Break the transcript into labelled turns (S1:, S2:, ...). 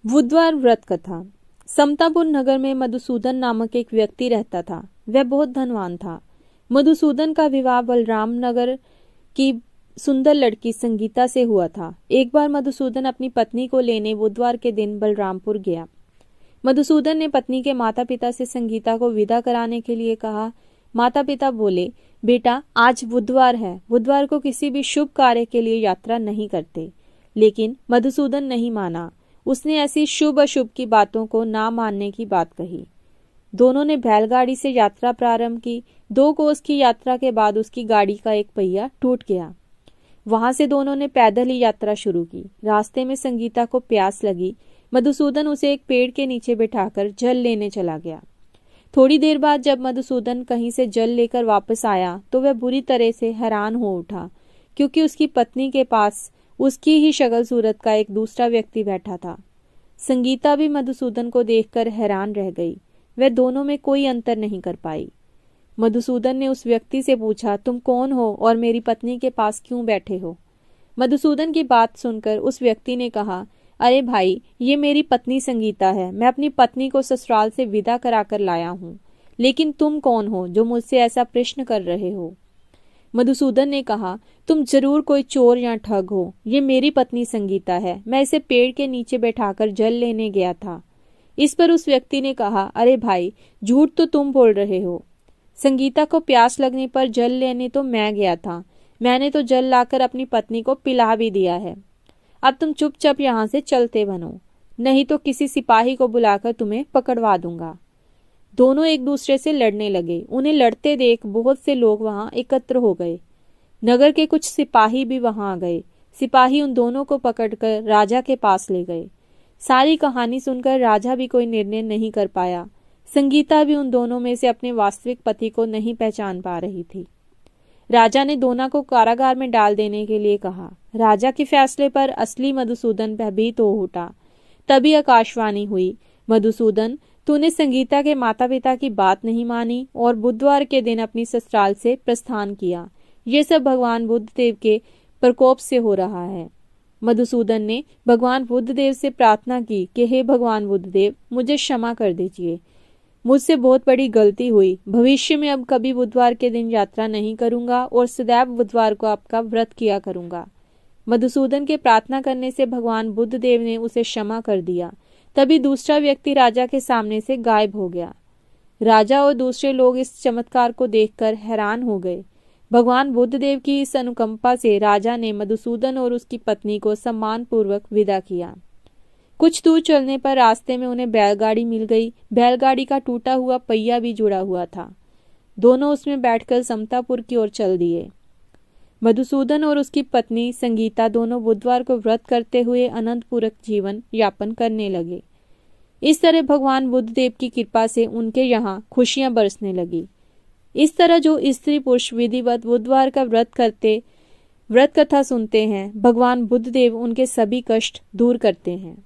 S1: बुधवार व्रत कथा। समतापुर नगर में मधुसूदन नामक एक व्यक्ति रहता था। वह बहुत धनवान था। मधुसूदन का विवाह बलराम नगर की सुंदर लड़की संगीता से हुआ था। एक बार मधुसूदन अपनी पत्नी को लेने बुधवार के दिन बलरामपुर गया। मधुसूदन ने पत्नी के माता पिता से संगीता को विदा कराने के लिए कहा। माता पिता बोले, बेटा आज बुधवार है, बुधवार को किसी भी शुभ कार्य के लिए यात्रा नहीं करते। लेकिन मधुसूदन नहीं माना। उसने ऐसी शुभ अशुभ की बातों को ना मानने की बात कही। दोनों ने बैलगाड़ी से यात्रा प्रारंभ की। 2 कोस की यात्रा के बाद उसकी गाड़ी का एक पहिया टूट गया। वहां से दोनों ने पैदल ही यात्रा शुरू की। रास्ते में संगीता को प्यास लगी। मधुसूदन उसे एक पेड़ के नीचे बिठाकर जल लेने चला गया। थोड़ी देर बाद जब मधुसूदन कहीं से जल लेकर वापस आया तो वह बुरी तरह से हैरान हो उठा, क्योंकि उसकी पत्नी के पास उसकी ही शक्ल सूरत का एक दूसरा व्यक्ति बैठा था। संगीता भी मधुसूदन को देखकर हैरान रह गई। वह दोनों में कोई अंतर नहीं कर पाई। मधुसूदन ने उस व्यक्ति से पूछा, तुम कौन हो और मेरी पत्नी के पास क्यों बैठे हो? मधुसूदन की बात सुनकर उस व्यक्ति ने कहा, अरे भाई, ये मेरी पत्नी संगीता है। मैं अपनी पत्नी को ससुराल से विदा कराकर लाया हूँ। लेकिन तुम कौन हो जो मुझसे ऐसा प्रश्न कर रहे हो? मधुसूदन ने कहा, तुम जरूर कोई चोर या ठग हो। ये मेरी पत्नी संगीता है। मैं इसे पेड़ के नीचे बैठाकर जल लेने गया था। इस पर उस व्यक्ति ने कहा, अरे भाई, झूठ तो तुम बोल रहे हो। संगीता को प्यास लगने पर जल लेने तो मैं गया था। मैंने तो जल लाकर अपनी पत्नी को पिला भी दिया है। अब तुम चुपचाप यहाँ से चलते बनो, नहीं तो किसी सिपाही को बुलाकर तुम्हें पकड़वा दूंगा। दोनों एक दूसरे से लड़ने लगे। उन्हें लड़ते देख बहुत से लोग वहां एकत्र हो गए। नगर के कुछ सिपाही भी वहां आ गए। सिपाही उन दोनों को पकड़कर राजा के पास ले गए। सारी कहानी सुनकर राजा भी कोई निर्णय नहीं कर पाया। संगीता भी उन दोनों में से अपने वास्तविक पति को नहीं पहचान पा रही थी। राजा ने दोनों को कारागार में डाल देने के लिए कहा। राजा के फैसले पर असली मधुसूदन भयभीत हो उठा। तभी आकाशवाणी हुई, मधुसूदन, तूने संगीता के माता पिता की बात नहीं मानी और बुधवार के दिन अपनी ससुराल से प्रस्थान किया। ये सब भगवान बुद्ध देव के प्रकोप से हो रहा है। मधुसूदन ने भगवान बुद्ध देव से प्रार्थना की कि हे भगवान बुद्ध देव, मुझे क्षमा कर दीजिए। मुझसे बहुत बड़ी गलती हुई। भविष्य में अब कभी बुधवार के दिन यात्रा नहीं करूंगा और सदैव बुधवार को आपका व्रत किया करूंगा। मधुसूदन के प्रार्थना करने से भगवान बुद्ध देव ने उसे क्षमा कर दिया। तभी दूसरा व्यक्ति राजा के सामने से गायब हो गया। राजा और दूसरे लोग इस चमत्कार को देखकर हैरान हो गए। भगवान बुद्ध देव की इस अनुकंपा से राजा ने मधुसूदन और उसकी पत्नी को सम्मानपूर्वक विदा किया। कुछ दूर चलने पर रास्ते में उन्हें बैलगाड़ी मिल गई। बैलगाड़ी का टूटा हुआ पहिया भी जुड़ा हुआ था। दोनों उसमें बैठकर समतापुर की ओर चल दिए। मधुसूदन और उसकी पत्नी संगीता दोनों बुधवार को व्रत करते हुए अनंतपूर्वक जीवन यापन करने लगे। इस तरह भगवान बुद्ध देव की कृपा से उनके यहाँ खुशियां बरसने लगी। इस तरह जो स्त्री पुरुष विधिवत बुधवार का व्रत करते व्रत कथा सुनते हैं, भगवान बुद्ध देव उनके सभी कष्ट दूर करते हैं।